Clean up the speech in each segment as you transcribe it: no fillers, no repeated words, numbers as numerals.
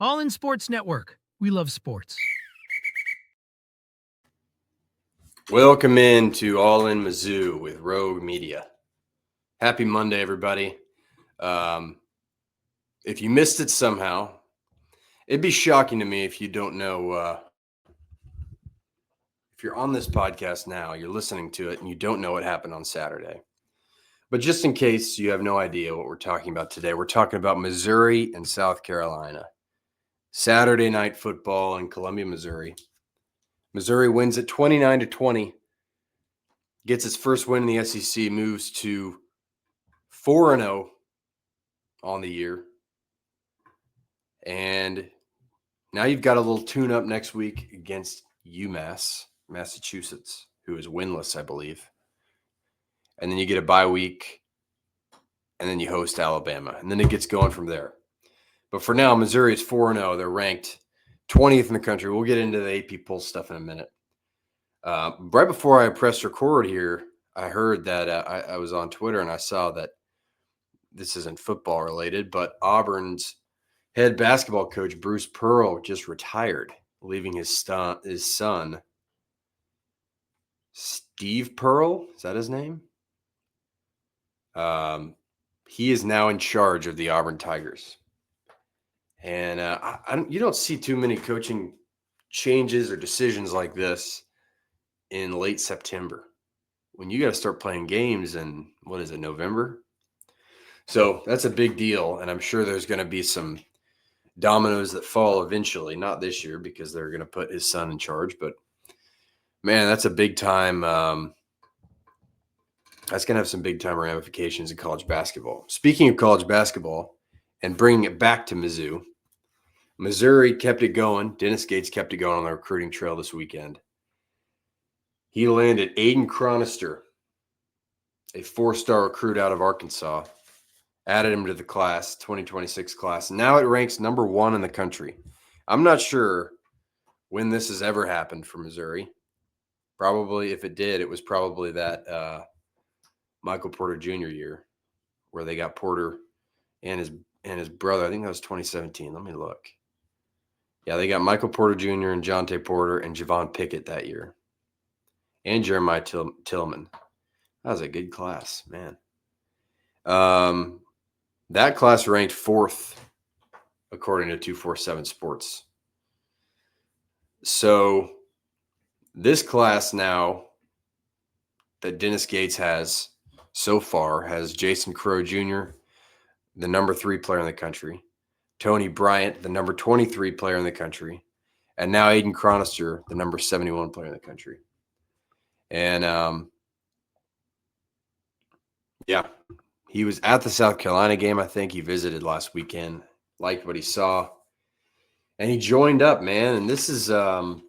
All In Sports Network. We love sports. Welcome into All In Mizzou with Rogue Media. Happy Monday, everybody. If you missed it somehow, it'd be shocking to me if you don't know. If you're on this podcast now, you're listening to it, and you don't know what happened on Saturday. But just in case you have no idea what we're talking about today, we're talking about Missouri and South Carolina. Saturday night football in Columbia, Missouri. Missouri wins at 29-20. Gets its first win in the SEC, moves to 4-0 on the year. And now you've got a little tune-up next week against UMass, Massachusetts, who is winless, I believe. And then you get a bye week, and then you host Alabama. And then it gets going from there. But for now, Missouri is 4-0. They're ranked 20th in the country. We'll get into the AP poll stuff in a minute. Right before I pressed record here, I heard that I was on Twitter and I saw that this isn't football related, but Auburn's head basketball coach, Bruce Pearl, just retired, leaving his son, Steve Pearl. Is that his name? He is now in charge of the Auburn Tigers. And you don't see too many coaching changes or decisions like this in late September, when you got to start playing games in, November? So that's a big deal, and I'm sure there's going to be some dominoes that fall eventually, not this year because they're going to put his son in charge, but man, that's a big time. That's going to have some big time ramifications in college basketball. Speaking of college basketball and bringing it back to Mizzou, Missouri kept it going. Dennis Gates kept it going on the recruiting trail this weekend. He landed Aiden Chronister, a 4-star recruit out of Arkansas, added him to the class, 2026 class. Now it ranks number 1 in the country. I'm not sure when this has ever happened for Missouri. Probably, if it did, it was probably that Michael Porter Jr. year where they got Porter and his brother. I think that was 2017. Let me look. Yeah, they got Michael Porter Jr. and Jonte Porter and Javon Pickett that year. And Jeremiah Tillman. That was a good class, man. That class ranked 4th, according to 247 Sports. So this class now that Dennis Gates has so far has Jason Crow Jr., the number 3 player in the country, Tony Bryant, the number 23 player in the country, and now Aiden Chronister, the number 71 player in the country. And yeah, he was at the South Carolina game. I think he visited last weekend, liked what he saw, and he joined up, man. And this is a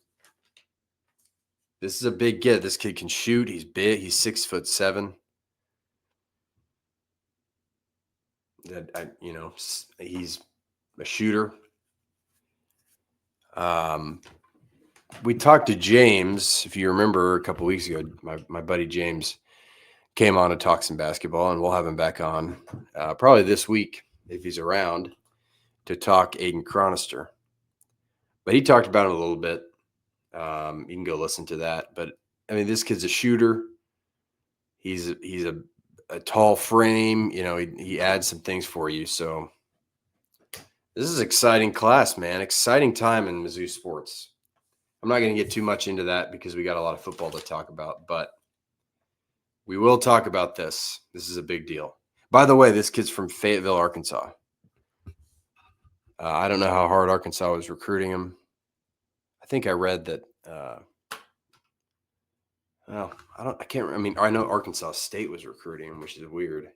big get. This kid can shoot. He's big. He's 6'7". He's a shooter. We talked to James, if you remember, a couple weeks ago. My buddy James came on to talk some basketball, and we'll have him back on probably this week if he's around to talk Aiden Chronister. But he talked about him a little bit. You can go listen to that. But I mean, this kid's a shooter. He's a tall frame. He adds some things for you. So this is an exciting class, man. Exciting time in Mizzou sports. I'm not going to get too much into that because we got a lot of football to talk about, but we will talk about this. This is a big deal. By the way, this kid's from Fayetteville, Arkansas. I don't know how hard Arkansas was recruiting him. I think I read that. I know Arkansas State was recruiting him, which is weird.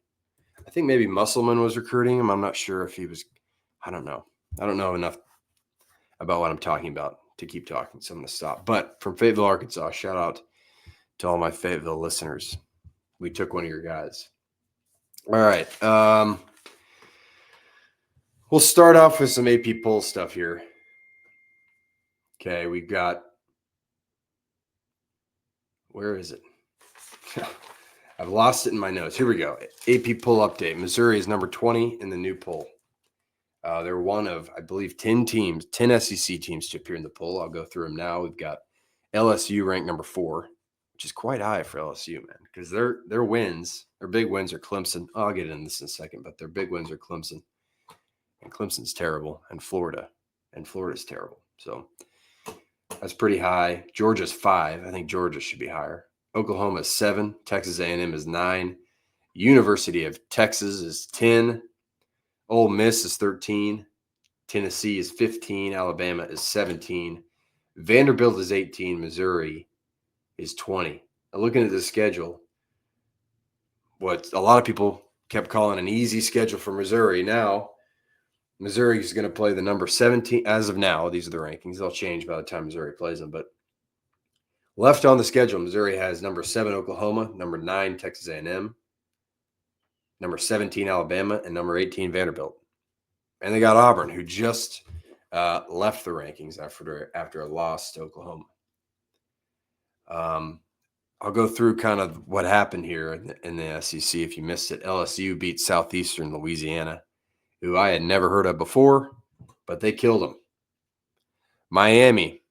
I think maybe Musselman was recruiting him. I'm not sure if he was. I don't know. I don't know enough about what I'm talking about to keep talking, so I'm going to stop. But from Fayetteville, Arkansas, shout out to all my Fayetteville listeners. We took one of your guys. All right. We'll start off with some AP poll stuff here. Okay, we've got – where is it? I've lost it in my notes. Here we go. AP poll update. Missouri is number 20 in the new poll. They're one of, I believe, 10 teams, 10 SEC teams to appear in the poll. I'll go through them now. We've got LSU ranked number 4, which is quite high for LSU, man, because their wins, their big wins are Clemson. I'll get into this in a second, but their big wins are Clemson, and Clemson's terrible, and Florida's terrible. So that's pretty high. Georgia's 5. I think Georgia should be higher. Oklahoma is 7. Texas A&M is 9. University of Texas is 10. Ole Miss is 13. Tennessee is 15. Alabama is 17. Vanderbilt is 18. Missouri is 20. Now, looking at the schedule, what a lot of people kept calling an easy schedule for Missouri. Now, Missouri is going to play the number 17. As of now, these are the rankings. They'll change by the time Missouri plays them. But left on the schedule, Missouri has number 7 Oklahoma, number 9 Texas A&M, number 17 Alabama, and number 18 Vanderbilt. And they got Auburn, who just left the rankings after a loss to Oklahoma. I'll go through kind of what happened here in the SEC. If you missed it, LSU beat Southeastern Louisiana, who I had never heard of before, but they killed them. Miami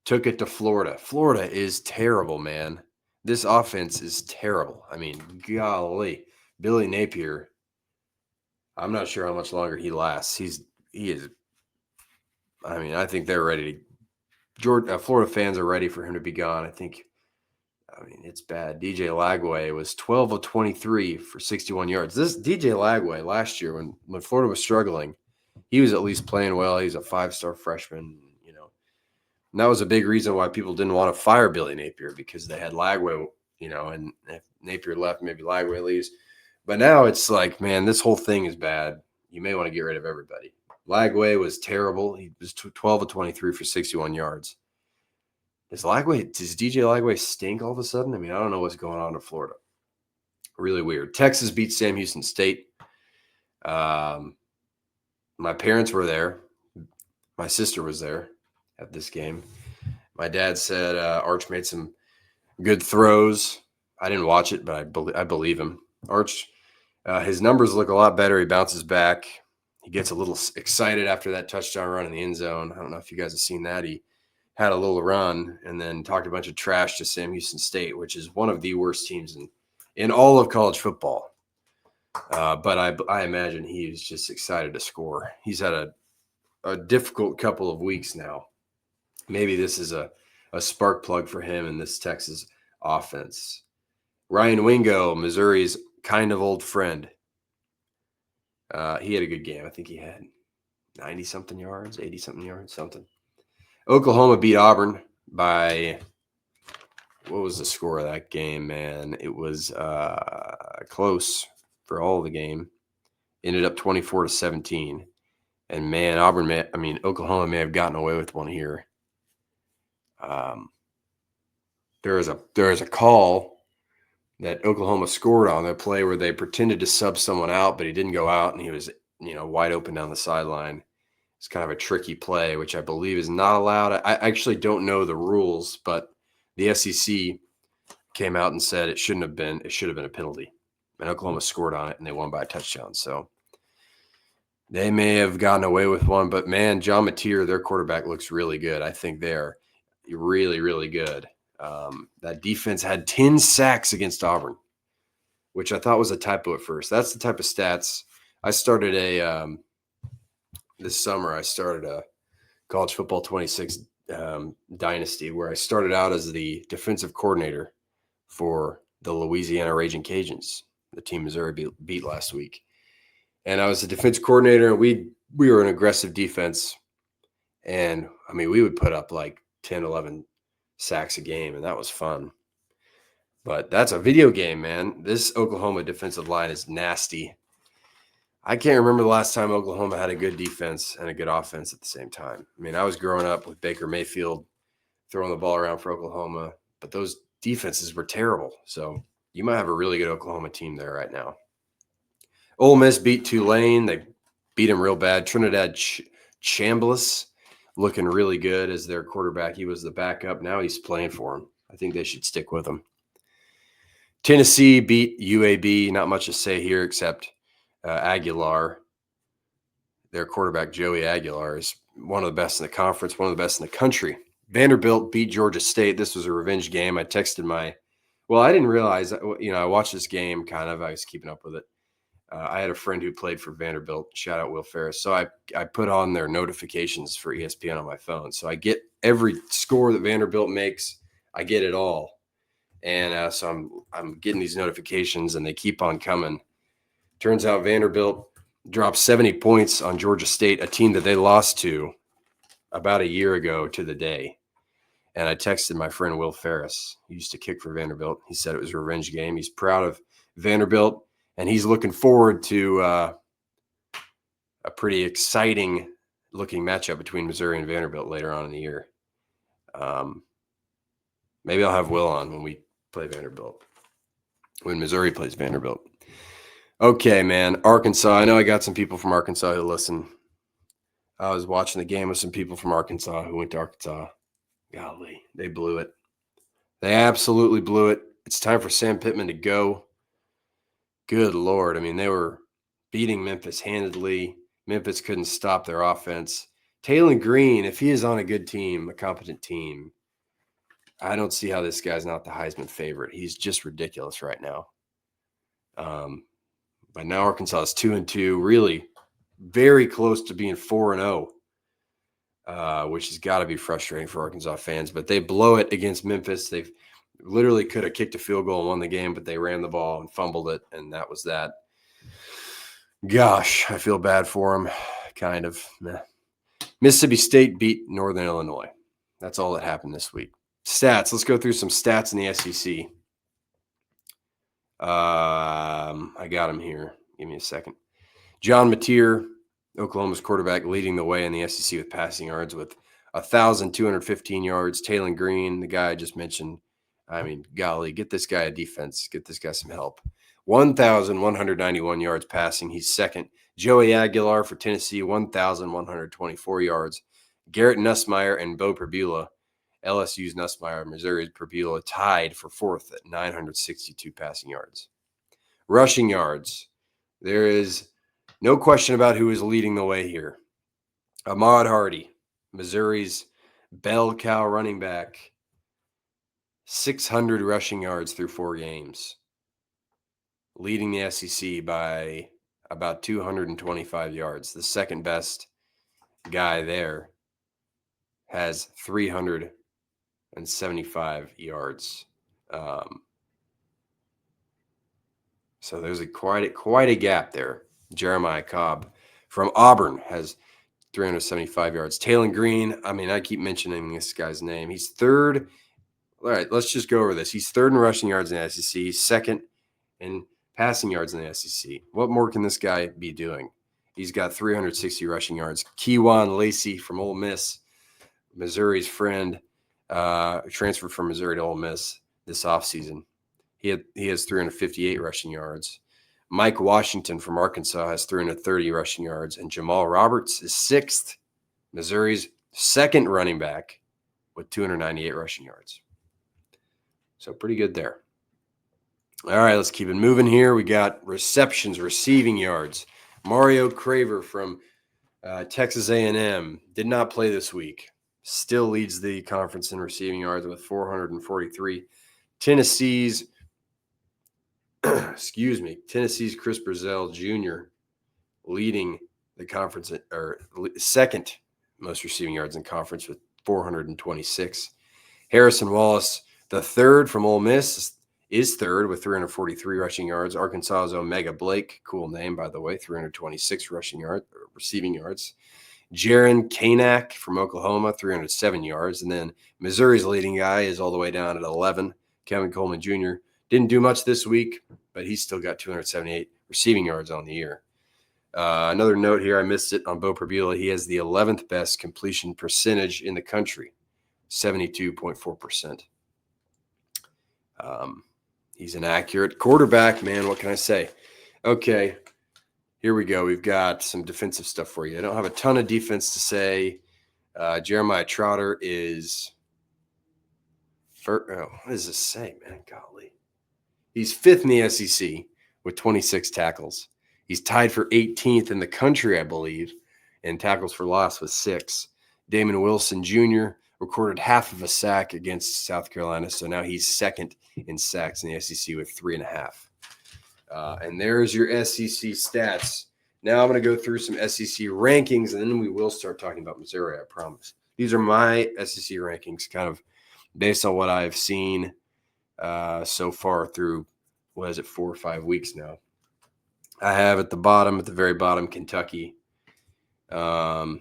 took it to Florida. Florida is terrible, man. This offense is terrible. I mean, golly. Billy Napier, I'm not sure how much longer he lasts. He is. I mean, I think they're ready to. Florida fans are ready for him to be gone. I mean, it's bad. DJ Lagway was 12 of 23 for 61 yards. This DJ Lagway last year, when Florida was struggling, he was at least playing well. He's a 5-star freshman, And that was a big reason why people didn't want to fire Billy Napier, because they had Lagway, and if Napier left, maybe Lagway leaves. But now it's like, man, this whole thing is bad. You may want to get rid of everybody. Lagway was terrible. He was 12 of 23 for 61 yards. Does DJ Lagway stink all of a sudden? I mean, I don't know what's going on in Florida. Really weird. Texas beat Sam Houston State. My parents were there. My sister was there at this game. My dad said Arch made some good throws. I didn't watch it, but I believe him. Arch, his numbers look a lot better. He bounces back. He gets a little excited after that touchdown run in the end zone. I don't know if you guys have seen that. He had a little run and then talked a bunch of trash to Sam Houston State, which is one of the worst teams in all of college football. But I imagine he was just excited to score. He's had a difficult couple of weeks now. Maybe this is a spark plug for him in this Texas offense. Ryan Wingo, Missouri's kind of old friend. He had a good game. I think he had 90-something yards, 80-something yards, something. Oklahoma beat Auburn by, what was the score of that game, man? It was close for all of the game. Ended up 24-17. And, man, Oklahoma may have gotten away with one here. There is a call that Oklahoma scored on that play where they pretended to sub someone out, but he didn't go out, and he was, wide open down the sideline. It's kind of a tricky play, which I believe is not allowed. I actually don't know the rules, but the SEC came out and said it should have been a penalty. And Oklahoma scored on it, and they won by a touchdown. So they may have gotten away with one, but, man, John Mateer, their quarterback, looks really good. I think they're really, really good. That defense had 10 sacks against Auburn, which I thought was a typo at first. That's the type of stats. This summer, I started a College Football 26 dynasty where I started out as the defensive coordinator for the Louisiana Raging Cajuns, the team Missouri beat last week. And I was the defense coordinator, and we were an aggressive defense. And, we would put up like 10, 11 sacks a game, and that was fun. But that's a video game, man. This Oklahoma defensive line is nasty. I can't remember the last time Oklahoma had a good defense and a good offense at the same time. I was growing up with Baker Mayfield throwing the ball around for Oklahoma, but those defenses were terrible. So you might have a really good Oklahoma team there right now. Ole Miss beat Tulane. They beat him real bad. Trinidad Chambliss looking really good as their quarterback. He was the backup. Now he's playing for him. I think they should stick with him. Tennessee beat UAB. Not much to say here except Aguilar their quarterback, Joey Aguilar, is one of the best in the conference, one of the best in the country. Vanderbilt beat Georgia State. This was a revenge game. I texted I didn't realize, I watched this game kind of. I was keeping up with it. I had a friend who played for Vanderbilt. Shout out Will Ferris. So I put on their notifications for ESPN on my phone. So I get every score that Vanderbilt makes. I get it all. And so I'm getting these notifications, and they keep on coming. Turns out Vanderbilt dropped 70 points on Georgia State, a team that they lost to about a year ago to the day. And I texted my friend Will Ferris. He used to kick for Vanderbilt. He said it was a revenge game. He's proud of Vanderbilt, and he's looking forward to a pretty exciting looking matchup between Missouri and Vanderbilt later on in the year. Maybe I'll have Will on when we play Vanderbilt, when Missouri plays Vanderbilt. Okay, man. Arkansas. I know I got some people from Arkansas who listen. I was watching the game with some people from Arkansas who went to Arkansas. Golly, they blew it. They absolutely blew it. It's time for Sam Pittman to go. Good Lord. I mean, they were beating Memphis handedly. Memphis couldn't stop their offense. Taylor Green, if he is on a good team, a competent team, I don't see how this guy's not the Heisman favorite. He's just ridiculous right now. But now Arkansas is 2-2, really very close to being 4-0. Which has got to be frustrating for Arkansas fans. But they blow it against Memphis. They literally could have kicked a field goal and won the game, but they ran the ball and fumbled it, and that was that. Gosh, I feel bad for them, kind of. Mississippi State beat Northern Illinois. That's all that happened this week. Stats. Let's go through some stats in the SEC. I got them here. Give me a second. John Mateer, Oklahoma's quarterback, leading the way in the SEC with passing yards with 1,215 yards. Taylor Green, the guy I just mentioned. I mean, golly, get this guy a defense. Get this guy some help. 1,191 yards passing. He's second. Joey Aguilar for Tennessee, 1,124 yards. Garrett Nussmeier and Bo Perbula, LSU's Nussmeier, Missouri's Perbula, tied for fourth at 962 passing yards. Rushing yards. There is no question about who is leading the way here. Ahmad Hardy, Missouri's bell cow running back, 600 rushing yards through 4 games, leading the SEC by about 225 yards. The second best guy there has 375 yards. So there's quite a gap there. Jeremiah Cobb from Auburn has 375 yards. Taylor Green, I mean, I keep mentioning this guy's name. He's third. All right, let's just go over this. He's third in rushing yards in the SEC, He's second in passing yards in the SEC. What more can this guy be doing? He's got 360 rushing yards. Keywan Lacey from Ole Miss, Missouri's friend, transferred from Missouri to Ole Miss this offseason. He has 358 rushing yards. Mike Washington from Arkansas has 330 rushing yards. And Jamal Roberts is sixth, Missouri's second running back, with 298 rushing yards. So pretty good there. All right, let's keep it moving here. We got receptions, receiving yards. Mario Craver from Texas A&M did not play this week. Still leads the conference in receiving yards with 443. Tennessee's Chris Brazell Jr. leading the conference, or second most receiving yards in conference with 426. Harrison Wallace, the third from Ole Miss, is third with 343 rushing yards. Arkansas's Omega Blake, cool name, by the way, 326 receiving yards. Jaron Kanak from Oklahoma, 307 yards. And then Missouri's leading guy is all the way down at 11, Kevin Coleman Jr. Didn't do much this week, but he's still got 278 receiving yards on the year. Another note here, I missed it on Bo Perbula. He has the 11th best completion percentage in the country, 72.4%. He's an accurate quarterback, man. What can I say? Okay, here we go. We've got some defensive stuff for you. I don't have a ton of defense to say. Jeremiah Trotter is what does this say, man? Golly. He's fifth in the SEC with 26 tackles. He's tied for 18th in the country, I believe, and tackles for loss with 6. Damon Wilson Jr. recorded half of a sack against South Carolina, so now he's second in sacks in the SEC with 3.5. And there's your SEC stats. Now I'm going to go through some SEC rankings, and then we will start talking about Missouri, I promise. These are my SEC rankings, kind of based on what I've seen so far through, 4 or 5 weeks now. I have at the very bottom, Kentucky. There's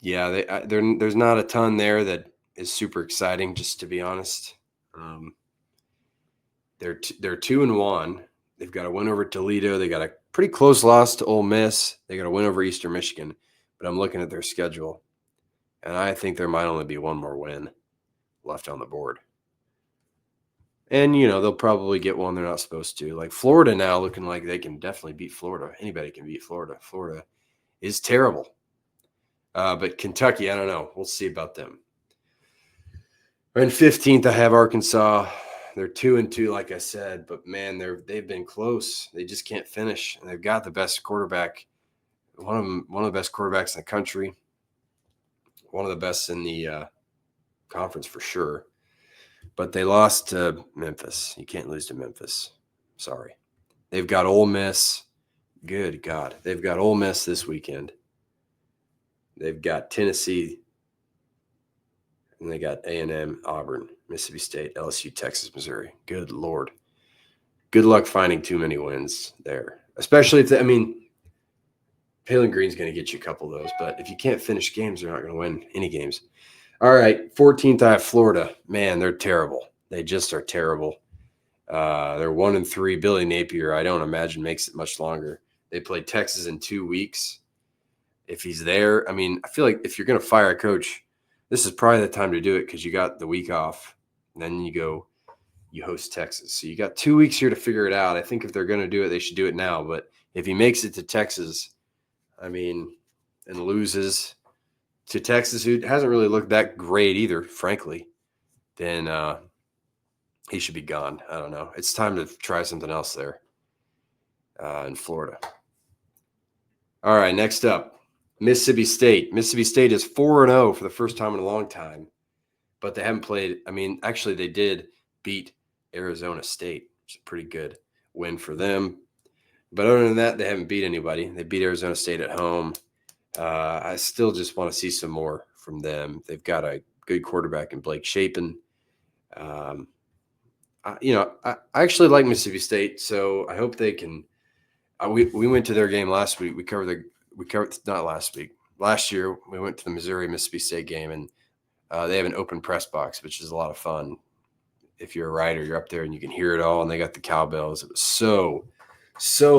not a ton there that is super exciting, just to be honest. They're 2-1. They've got a win over Toledo. They got a pretty close loss to Ole Miss. They got a win over Eastern Michigan. But I'm looking at their schedule, and I think there might only be one more win left on the board. And, they'll probably get one they're not supposed to. Like Florida now looking like they can definitely beat Florida. Anybody can beat Florida. Florida is terrible. But Kentucky, I don't know. We'll see about them. In 15th, I have Arkansas. They're 2-2, like I said, but man, they've been close. They just can't finish, and they've got the best quarterback, one of the best quarterbacks in the country, one of the best in the conference for sure. But they lost to Memphis. You can't lose to Memphis. Sorry. They've got Ole Miss. Good God, they've got Ole Miss this weekend. They've got Tennessee. And they got A&M, Auburn, Mississippi State, LSU, Texas, Missouri. Good Lord. Good luck finding too many wins there. Especially if, Palen Green's going to get you a couple of those. But if you can't finish games, they're not going to win any games. All right, 14th, I have Florida. Man, they're terrible. They just are terrible. They're 1-3. Billy Napier, I don't imagine, makes it much longer. They played Texas in 2 weeks. If he's there, I feel like if you're going to fire a coach, this is probably the time to do it because you got the week off. And then you host Texas. So you got 2 weeks here to figure it out. I think if they're going to do it, they should do it now. But if he makes it to Texas, and loses to Texas, who hasn't really looked that great either, frankly, then he should be gone. I don't know. It's time to try something else there in Florida. All right, next up. Mississippi State. Mississippi State is 4-0 for the first time in a long time, but they haven't played. Actually, they did beat Arizona State, which is a pretty good win for them. But other than that, they haven't beat anybody. They beat Arizona State at home. I still just want to see some more from them. They've got a good quarterback in Blake Shapen. I actually like Mississippi State, so I hope they can. We went to their game last week. Last year, we went to the Missouri-Mississippi State game, and they have an open press box, which is a lot of fun. If you're a writer, you're up there and you can hear it all, and they got the cowbells. It was so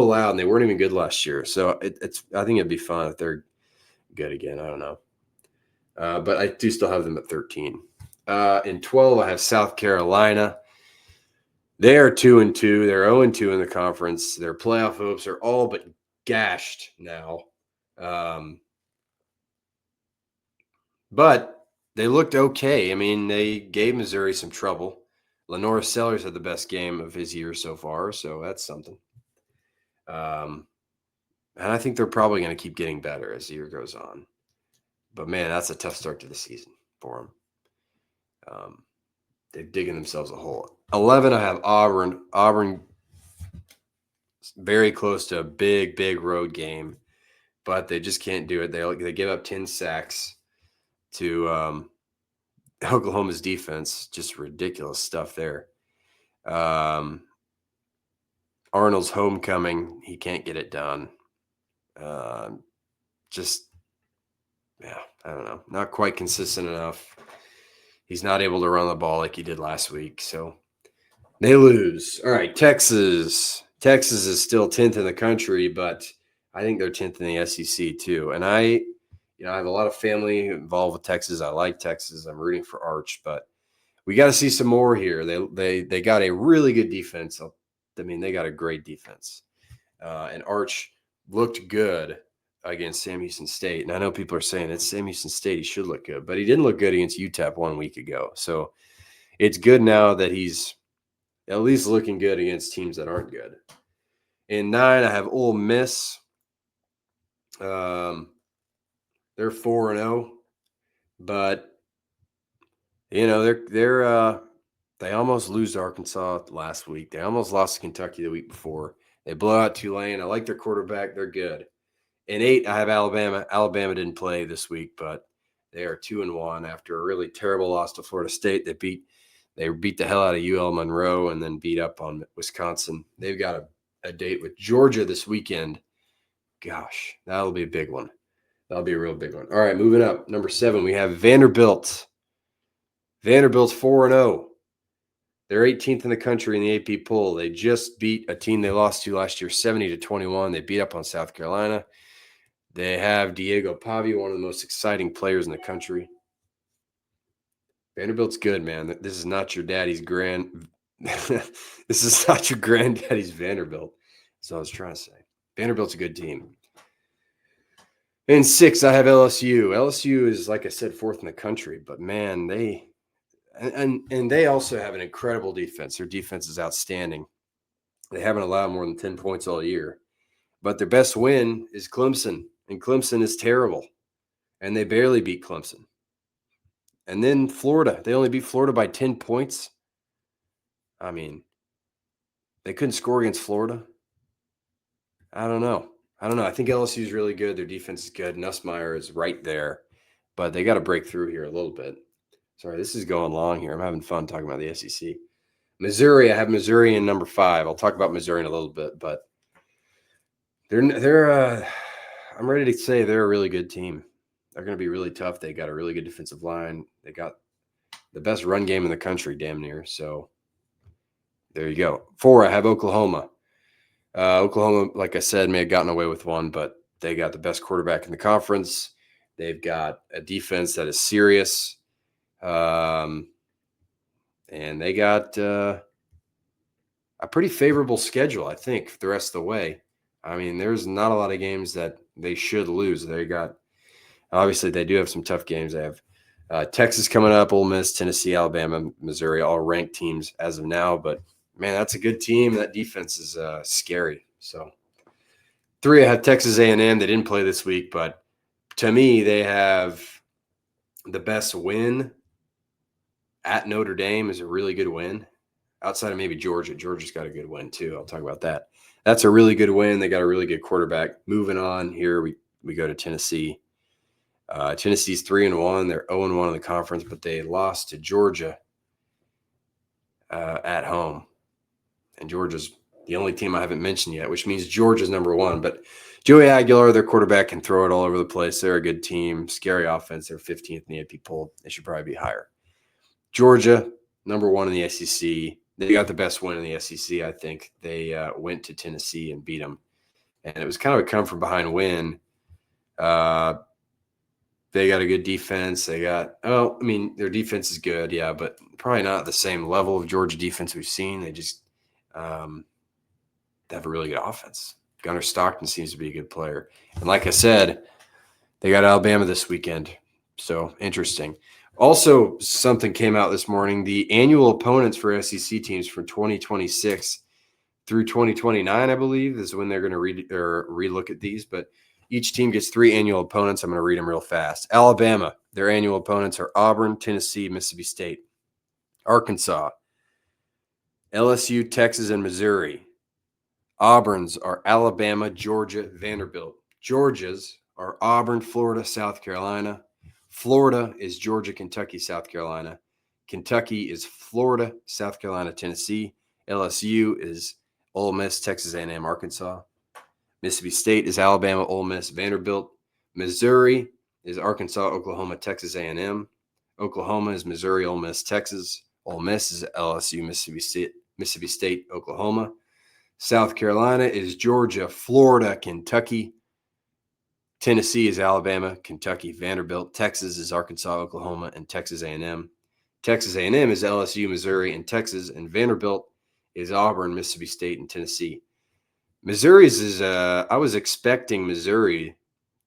loud, and they weren't even good last year. So I think it'd be fun if they're good again. I don't know. But I do still have them at 13. In 12, I have South Carolina. They are 2-2. They're 0-2 in the conference. Their playoff hopes are all but gashed now. But they looked okay. They gave Missouri some trouble. Lenora Sellers had the best game of his year so far, so that's something. And I think they're probably going to keep getting better as the year goes on. But, man, that's a tough start to the season for them. They've digging themselves a hole. 11, I have Auburn. Auburn, very close to a big, big road game, but they just can't do it. They give up 10 sacks to Oklahoma's defense. Just ridiculous stuff there. Arnold's homecoming. He can't get it done. I don't know. Not quite consistent enough. He's not able to run the ball like he did last week, so they lose. All right, Texas. Texas is still 10th in the country, but I think they're 10th in the SEC too. And I have a lot of family involved with Texas. I like Texas. I'm rooting for Arch, but we got to see some more here. They got a really good defense. They got a great defense. And Arch looked good against Sam Houston State. And I know people are saying it's Sam Houston State. He should look good, but he didn't look good against UTEP 1 week ago. So it's good now that he's at least looking good against teams that aren't good. In 9, I have Ole Miss. They're 4-0, but they almost lose to Arkansas last week. They almost lost to Kentucky the week before. They blow out Tulane. I like their quarterback. They're good. In 8, I have Alabama. Alabama didn't play this week, but they are 2-1 after a really terrible loss to Florida State. They beat the hell out of UL Monroe and then beat up on Wisconsin. They've got a date with Georgia this weekend. Gosh, that'll be a big one. That'll be a real big one. All right, moving up. Number 7, we have Vanderbilt. Vanderbilt's 4-0. They're 18th in the country in the AP poll. They just beat a team they lost to last year, 70-21. They beat up on South Carolina. They have Diego Pavia, one of the most exciting players in the country. Vanderbilt's good, man. This is not your daddy's this is not your granddaddy's Vanderbilt. That's what I was trying to say. Vanderbilt's a good team. In 6, I have LSU. LSU is, like I said, 4th in the country, but man, they also have an incredible defense. Their defense is outstanding. They haven't allowed more than 10 points all year, but their best win is Clemson, and Clemson is terrible, and they barely beat Clemson. And then Florida, they only beat Florida by 10 points. I mean, they couldn't score against Florida. I don't know. I think LSU is really good. Their defense is good. Nussmeier is right there, but they got to break through here a little bit. Sorry, this is going long here. I'm having fun talking about the SEC. Missouri, I have Missouri in number 5. I'll talk about Missouri in a little bit, but they're I'm ready to say they're a really good team. They're going to be really tough. They got a really good defensive line. They got the best run game in the country, damn near. So there you go. 4, I have Oklahoma. Oklahoma, like I said, may have gotten away with one, but they got the best quarterback in the conference. They've got a defense that is serious. And they got a pretty favorable schedule, I think, the rest of the way. I mean, there's not a lot of games that they should lose. Obviously, they do have some tough games. They have Texas coming up, Ole Miss, Tennessee, Alabama, Missouri, all ranked teams as of now. But, man, that's a good team. That defense is scary. So 3, I have Texas A&M. They didn't play this week, but to me, they have the best win at Notre Dame is a really good win. Outside of maybe Georgia. Georgia's got a good win, too. I'll talk about that. That's a really good win. They got a really good quarterback. Moving on here, we go to Tennessee. Tennessee's 3-1. They're 0-1 in the conference, but they lost to Georgia at home. And Georgia's the only team I haven't mentioned yet, which means Georgia's number 1. But Joey Aguilar, their quarterback, can throw it all over the place. They're a good team. Scary offense. They're 15th in the AP poll. They should probably be higher. Georgia, number 1 in the SEC. They got the best win in the SEC, I think. They went to Tennessee and beat them. And it was kind of a come-from-behind win. They got a good defense. Their defense is good, yeah, but probably not the same level of Georgia defense we've seen. They just they have a really good offense. Gunnar Stockton seems to be a good player. And like I said, they got Alabama this weekend. So interesting. Also, something came out this morning. The annual opponents for SEC teams from 2026 through 2029, I believe, is when they're going to relook at these. But each team gets 3 annual opponents. I'm going to read them real fast. Alabama, their annual opponents are Auburn, Tennessee, Mississippi State. Arkansas, LSU, Texas, and Missouri. Auburn's are Alabama, Georgia, Vanderbilt. Georgia's are Auburn, Florida, South Carolina. Florida is Georgia, Kentucky, South Carolina. Kentucky is Florida, South Carolina, Tennessee. LSU is Ole Miss, Texas A&M, Arkansas. Mississippi State is Alabama, Ole Miss, Vanderbilt. Missouri is Arkansas, Oklahoma, Texas A&M. Oklahoma is Missouri, Ole Miss, Texas. Ole Miss is LSU, Mississippi State, Oklahoma. South Carolina is Georgia, Florida, Kentucky. Tennessee is Alabama, Kentucky, Vanderbilt. Texas is Arkansas, Oklahoma, and Texas A&M. Texas A&M is LSU, Missouri, and Texas, and Vanderbilt is Auburn, Mississippi State, and Tennessee. Missouri's is I was expecting Missouri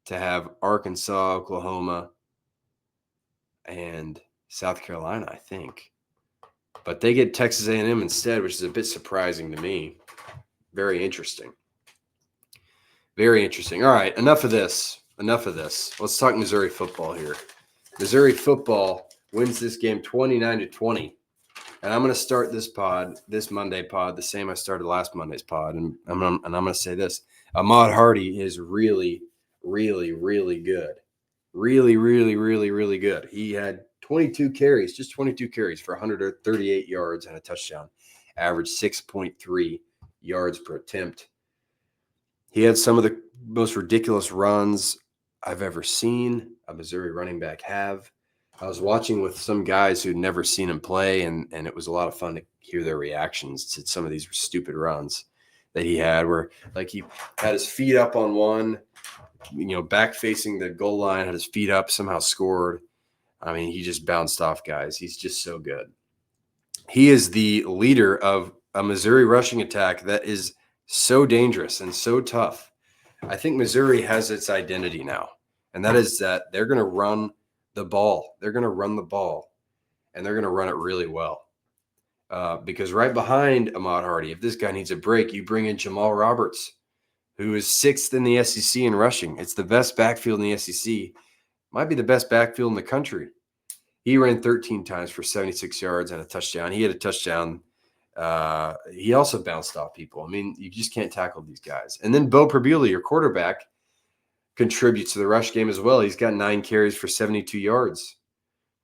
to have Arkansas, Oklahoma, and South Carolina, I think. But they get Texas A&M instead, which is a bit surprising to me. Very interesting. Very interesting. All right, enough of this. Enough of this. Let's talk Missouri football here. Missouri football wins this game 29-20. And I'm going to start this Monday pod, the same I started last Monday's pod. And I'm going to say this. Ahmad Hardy is really, really, really good. Really, really, really, really good. He had 22 carries for 138 yards and a touchdown, averaged 6.3 yards per attempt. He had some of the most ridiculous runs I've ever seen a Missouri running back have. I was watching with some guys who'd never seen him play, and it was a lot of fun to hear their reactions to some of these stupid runs that he had, where like he had his feet up on one, back facing the goal line, had his feet up, somehow scored. I mean, he just bounced off guys. He's just so good. He is the leader of a Missouri rushing attack that is so dangerous and so tough. I think Missouri has its identity now, and that is that they're going to run the ball. They're going to run the ball, and they're going to run it really well. Because right behind Ahmad Hardy, if this guy needs a break, you bring in Jamal Roberts, who is 6th in the SEC in rushing. It's the best backfield in the SEC. Might be the best backfield in the country. He ran 13 times for 76 yards and a touchdown. He had a touchdown. He also bounced off people. I mean, you just can't tackle these guys. And then Bo Prabula, your quarterback, contributes to the rush game as well. He's got 9 carries for 72 yards.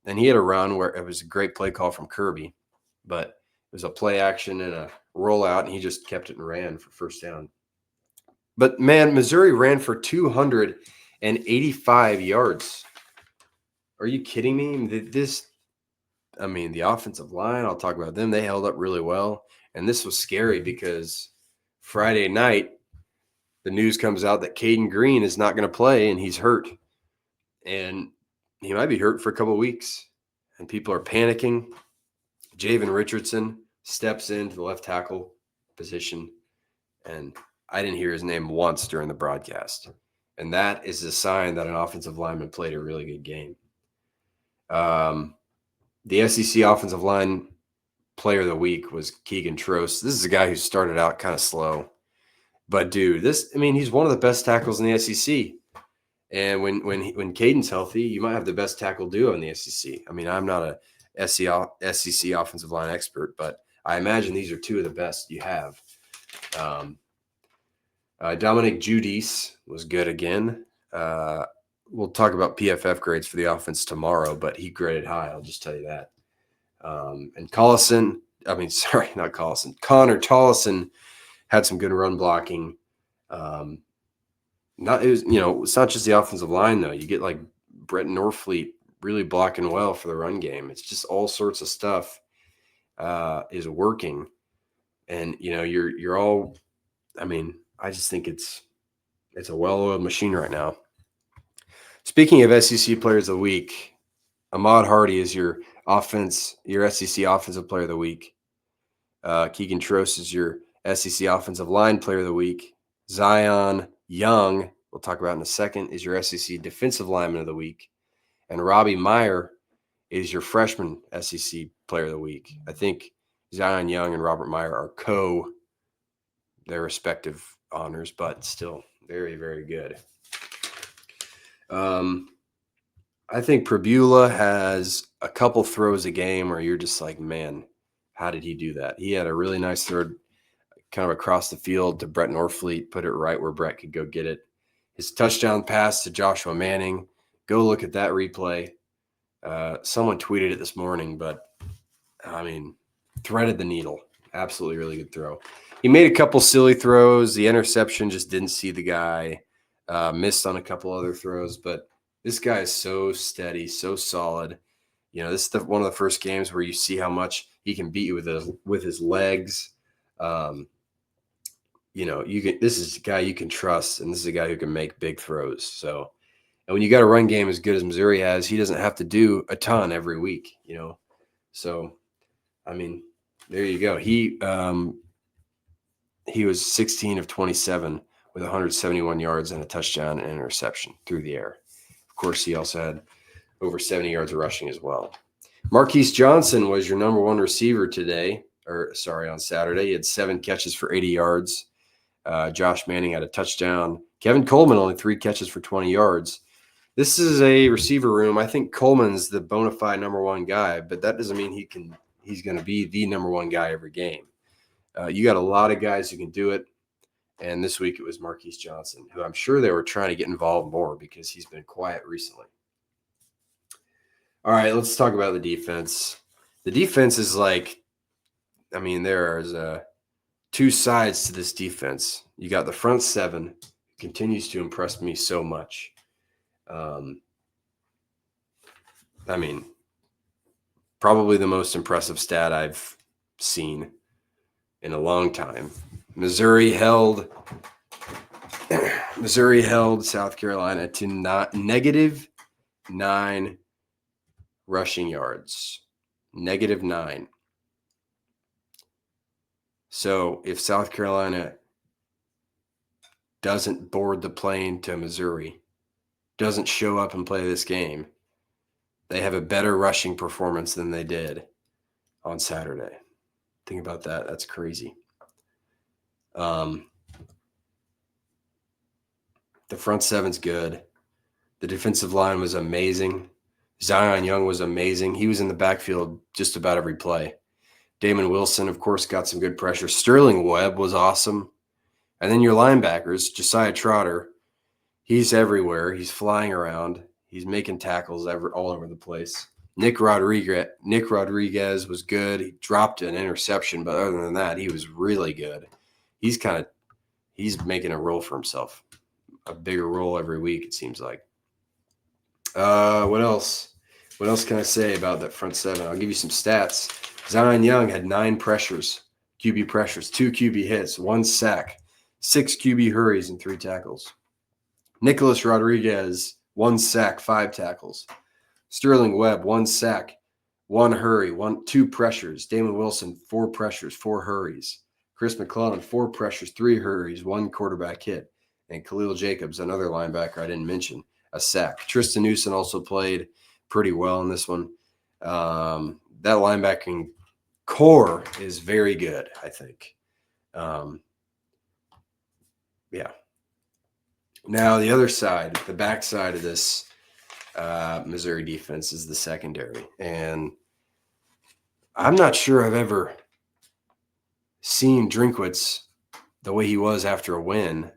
And he had a run where it was a great play call from Kirby, but it was a play action and a rollout, and he just kept it and ran for first down. But, man, Missouri ran for 285 yards. Are you kidding me? The offensive line, I'll talk about them. They held up really well. And this was scary because Friday night, the news comes out that Caden Green is not going to play, and he's hurt. And he might be hurt for a couple of weeks. And people are panicking. Javen Richardson steps into the left tackle position, and I didn't hear his name once during the broadcast. And that is a sign that an offensive lineman played a really good game. The SEC offensive line player of the week was Keegan Trost. This is a guy who started out kind of slow. But, dude, he's one of the best tackles in the SEC. And when Caden's healthy, you might have the best tackle duo in the SEC. I mean, I'm not a SEC offensive line expert, but I imagine these are two of the best you have. Dominic Judice was good again. We'll talk about PFF grades for the offense tomorrow, but he graded high. I'll just tell you that. And Connor Tollison had some good run blocking. It's not just the offensive line though. You get like Brett Norfleet really blocking well for the run game. It's just all sorts of stuff is working, and you're all. I mean, I just think it's a well-oiled machine right now. Speaking of SEC players of the week, Ahmad Hardy is your SEC offensive player of the week. Keegan Trost is your SEC offensive line player of the week. Zion Young, we'll talk about in a second, is your SEC defensive lineman of the week. And Robbie Meyer is your freshman SEC player of the week. I think Zion Young and Robert Meyer are their respective honors, but still very, very good. I think Prabula has a couple throws a game where you're just like, man, how did he do that? He had a really nice throw kind of across the field to Brett Norfleet, put it right where Brett could go get it. His touchdown pass to Joshua Manning, go look at that replay. Someone tweeted it this morning, but, threaded the needle. Absolutely really good throw. He made a couple silly throws. The interception just didn't see the guy. Missed on a couple other throws, but this guy is so steady, so solid. This is one of the first games where you see how much he can beat you with his legs. This is a guy you can trust, and this is a guy who can make big throws. So, and when you got a run game as good as Missouri has, he doesn't have to do a ton every week, So, there you go. He was 16 of 27 with 171 yards and a touchdown and an interception through the air. Of course, he also had over 70 yards of rushing as well. Marquise Johnson was your number one receiver on Saturday. He had 7 catches for 80 yards. Josh Manning had a touchdown. Kevin Coleman only 3 catches for 20 yards. This is a receiver room. I think Coleman's the bona fide number one guy, but that doesn't mean he's going to be the number one guy every game. You got a lot of guys who can do it. And this week it was Marquise Johnson, who I'm sure they were trying to get involved more because he's been quiet recently. All right, let's talk about the defense. The defense is there's two sides to this defense. You got the front seven, who continues to impress me so much. Probably the most impressive stat I've seen in a long time. Missouri held South Carolina to -9 rushing yards. -9. So if South Carolina doesn't board the plane to Missouri, doesn't show up and play this game, they have a better rushing performance than they did on Saturday. Think about that. That's crazy. The front seven's good. The defensive line was amazing. Zion Young was amazing. He was in the backfield just about every play. Damon Wilson, of course, got some good pressure. Sterling Webb was awesome. And then your linebackers, Josiah Trotter, he's everywhere. He's flying around. He's making tackles all over the place. Nick Rodriguez was good. He dropped an interception, but other than that, he was really good. He's making a role for himself, a bigger role every week, it seems like. What else? What else can I say about that front seven? I'll give you some stats. Zion Young had 9 QB pressures, 2 QB hits, 1 sack, 6 QB hurries, and 3 tackles. Nicholas Rodriguez, 1 sack, 5 tackles. Sterling Webb, 1 sack, 1 hurry, 2 pressures. Damon Wilson, 4 pressures, 4 hurries. Chris McClellan, 4 pressures, 3 hurries, 1 quarterback hit. And Khalil Jacobs, another linebacker I didn't mention, a sack. Tristan Newson also played pretty well in this one. That linebacking core is very good, I think. Now, the other side, the back side of this Missouri defense is the secondary. And I'm not sure I've ever seen Drinkwitz the way he was after a win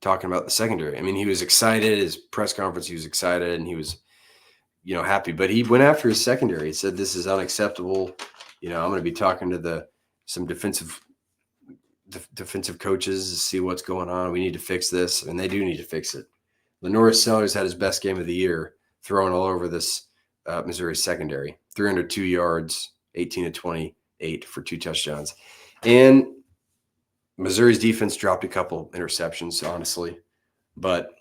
talking about the secondary. I mean, he was excited. His press conference, he was excited, and he was, happy. But he went after his secondary. He said, this is unacceptable. I'm going to be talking to some defensive coaches to see what's going on. We need to fix this, and they do need to fix it. Lenoris Sellers had his best game of the year, throwing all over this Missouri secondary. 302 yards, 18 to 28 for 2 touchdowns. And Missouri's defense dropped a couple interceptions, honestly. But,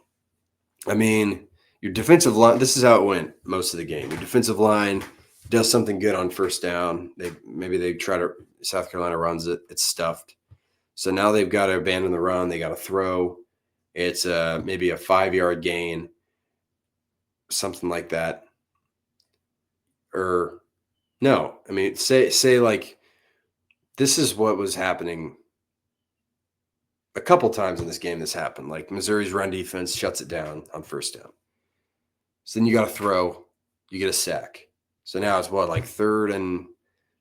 your defensive line, this is how it went most of the game. Your defensive line does something good on first down. South Carolina runs it. It's stuffed. So now they've got to abandon the run. They got to throw. It's maybe a 5-yard gain, something like that. Or no, say like this is what was happening a couple times in this game. This happened. Like Missouri's run defense shuts it down on first down. So then you got to throw. You get a sack. So now it's like 3rd and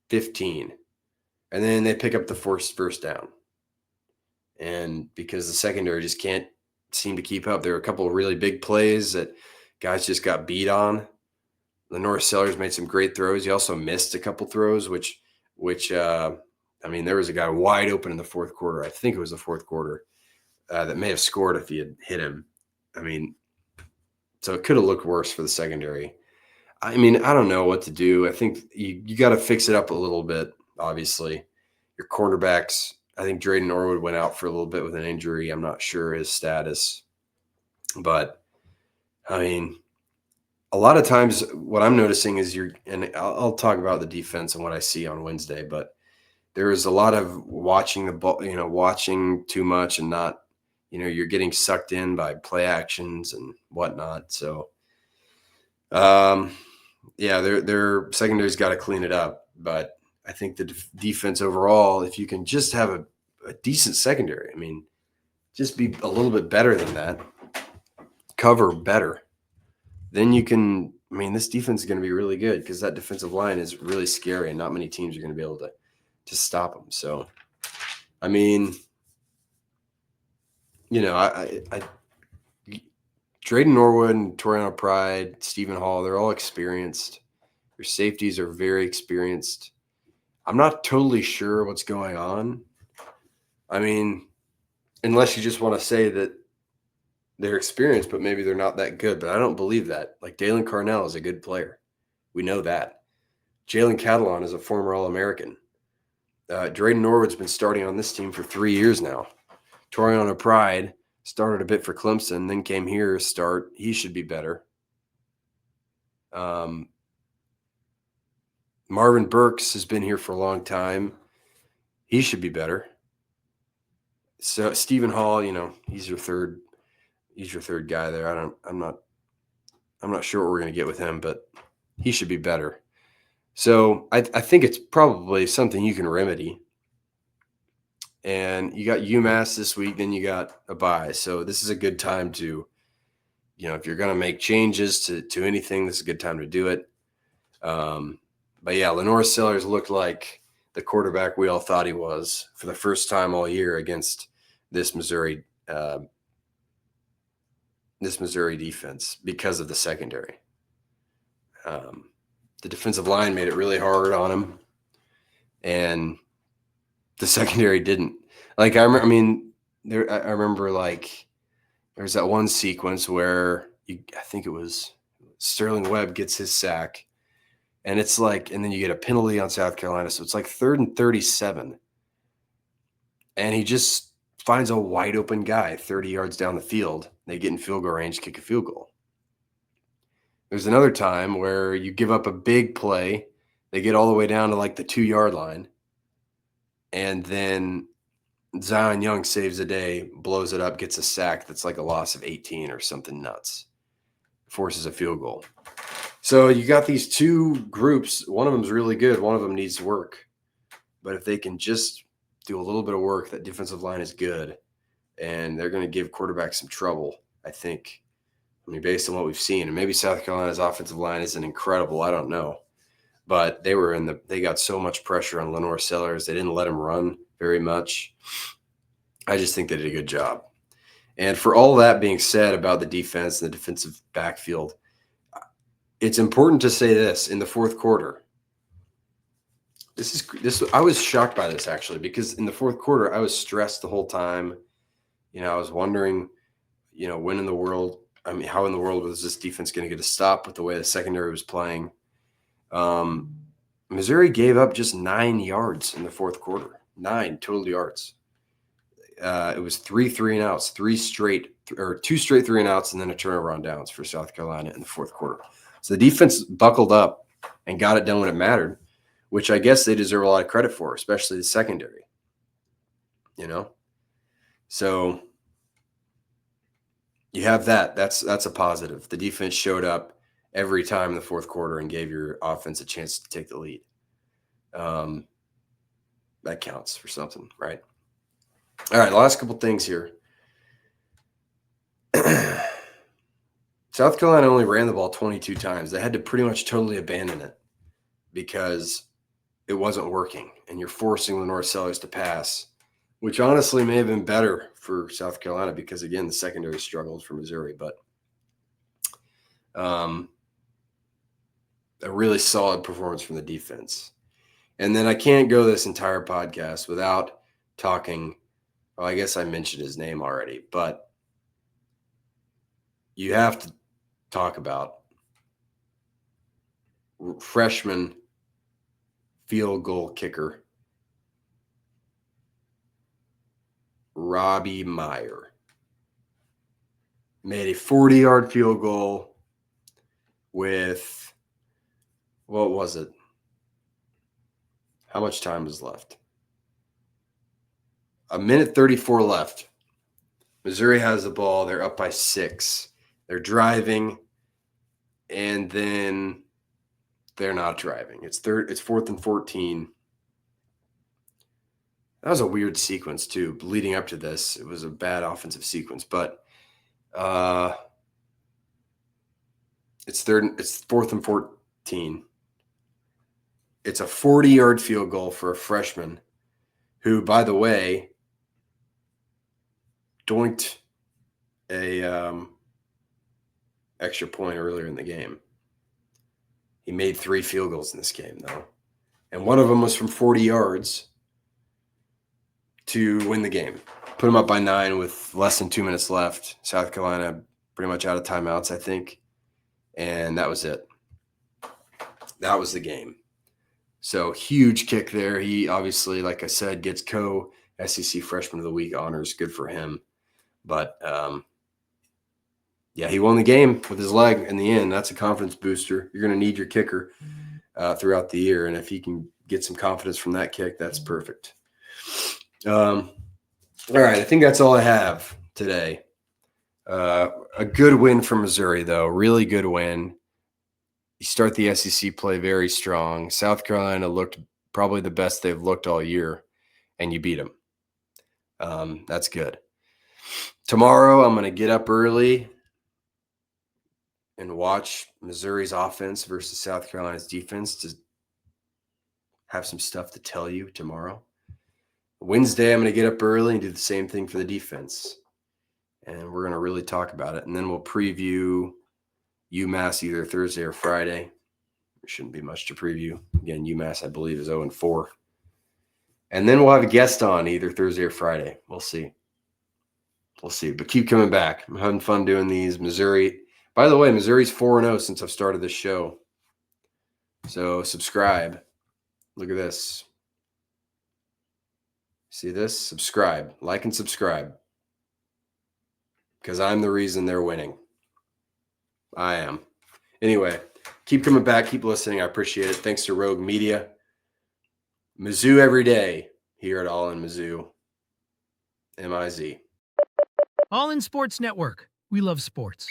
15. And then they pick up the first down. And because the secondary just can't seem to keep up, there are a couple of really big plays that guys just got beat on. Lenoris Sellers made some great throws. He also missed a couple throws, which there was a guy wide open in the fourth quarter. I think it was the fourth quarter that may have scored if he had hit him. So it could have looked worse for the secondary. I don't know what to do. I think you got to fix it up a little bit, obviously. Your cornerbacks, I think Drayden Norwood went out for a little bit with an injury. I'm not sure his status. But, a lot of times what I'm noticing is and I'll talk about the defense and what I see on Wednesday, but there is a lot of watching the ball, watching too much and not, you're getting sucked in by play actions and whatnot. So, their secondary's got to clean it up. But I think the defense overall, if you can just have a decent secondary, just be a little bit better than that. Cover better. Then you can, I mean, this defense is going to be really good because that defensive line is really scary and not many teams are going to be able to stop them. So, I mean, you know, I Drayden Norwood and Toriano Pride, Stephen Hall, they're all experienced. Your safeties are very experienced. I'm not totally sure what's going on. I mean, unless you just want to say that they're experienced, but maybe they're not that good. But I don't believe that. Like Dalen Carnell is a good player. We know that. Jalen Catalon is a former All-American. Drayden Norwood's been starting on this team for 3 years now. Toriano Pride started a bit for Clemson, then came here to start. He should be better. Marvin Burks has been here for a long time. He should be better. So Stephen Hall, you know, he's your third guy there. I'm not sure what we're going to get with him, but he should be better. So I think it's probably something you can remedy. And you got UMass this week, then you got a bye. So this is a good time to, you know, if you're going to make changes to anything, this is a good time to do it. But yeah, Lenore Sellers looked like the quarterback we all thought he was for the first time all year against this Missouri defense because of the secondary. The defensive line made it really hard on him, and the secondary didn't. Like I remember like there's that one sequence where I think it was Sterling Webb gets his sack, and it's like, and then you get a penalty on South Carolina, so it's like 3rd and 37, and he just finds a wide open guy 30 yards down the field. They get in field goal range, kick a field goal. There's another time where you give up a big play. They get all the way down to like the 2-yard line. And then Zion Young saves the day, blows it up, gets a sack that's like a loss of 18 or something nuts. Forces a field goal. So you got these two groups. One of them's really good. One of them needs work. But if they can just do a little bit of work, that defensive line is good. And they're going to give quarterbacks some trouble, I think. I mean, based on what we've seen, and maybe South Carolina's offensive line isn't incredible. I don't know, but they got so much pressure on Lenore Sellers. They didn't let him run very much. I just think they did a good job. And for all that being said about the defense and the defensive backfield, it's important to say this in the fourth quarter. I was shocked by this actually, because in the fourth quarter, I was stressed the whole time. You know, I was wondering, you know, how in the world was this defense going to get a stop with the way the secondary was playing? Missouri gave up just 9 yards in the fourth quarter, 9 total yards. It was 3 3-and-outs, two straight 3-and-outs, and then a turnover on downs for South Carolina in the fourth quarter. So the defense buckled up and got it done when it mattered, which I guess they deserve a lot of credit for, especially the secondary. You know, so you have that. That's a positive. The defense showed up every time in the fourth quarter and gave your offense a chance to take the lead. That counts for something, right? All right, last couple things here. South Carolina only ran the ball 22 times. They had to pretty much totally abandon it because it wasn't working, and you're forcing Lenore Sellers to pass, which honestly may have been better for South Carolina because, again, the secondary struggled for Missouri. But a really solid performance from the defense. And then I can't go this entire podcast without talking. Well, I guess I mentioned his name already, but you have to talk about freshman field goal kicker Robbie Meyer. Made a 40-yard field goal with, what was it? How much time was left? 1:34 left. Missouri has the ball. They're up by 6. They're driving, and then they're not driving. It's 4th and 14. That was a weird sequence too. Leading up to this, it was a bad offensive sequence, but it's 4th and 14. It's a 40-yard field goal for a freshman who, by the way, doinked a extra point earlier in the game. He made 3 field goals in this game, though, and one of them was from 40 yards to win the game. Put them up by 9 with less than 2 minutes left. South Carolina pretty much out of timeouts, I think, and that was it. That was the game. So huge kick there. He obviously, like I said, gets co-SEC Freshman of the Week honors. Good for him. But, yeah, he won the game with his leg in the end. That's a confidence booster. You're going to need your kicker throughout the year, and if he can get some confidence from that kick, that's perfect. All right, I think that's all I have today. A good win for Missouri, though. Really good win. You start the SEC play very strong. South Carolina looked probably the best they've looked all year, and you beat them. That's good. Tomorrow, I'm going to get up early and watch Missouri's offense versus South Carolina's defense to have some stuff to tell you tomorrow. Wednesday, I'm going to get up early and do the same thing for the defense. And we're going to really talk about it. And then we'll preview UMass either Thursday or Friday. There shouldn't be much to preview. Again, UMass, I believe, is 0-4. And then we'll have a guest on either Thursday or Friday. We'll see. We'll see. But keep coming back. I'm having fun doing these. Missouri. By the way, Missouri's 4-0 since I've started this show. So subscribe. Look at this. See this? Subscribe. Like and subscribe. Because I'm the reason they're winning. I am. Anyway, keep coming back. Keep listening. I appreciate it. Thanks to Rogue Media. Mizzou every day here at All in Mizzou. MIZ. All in Sports Network. We love sports.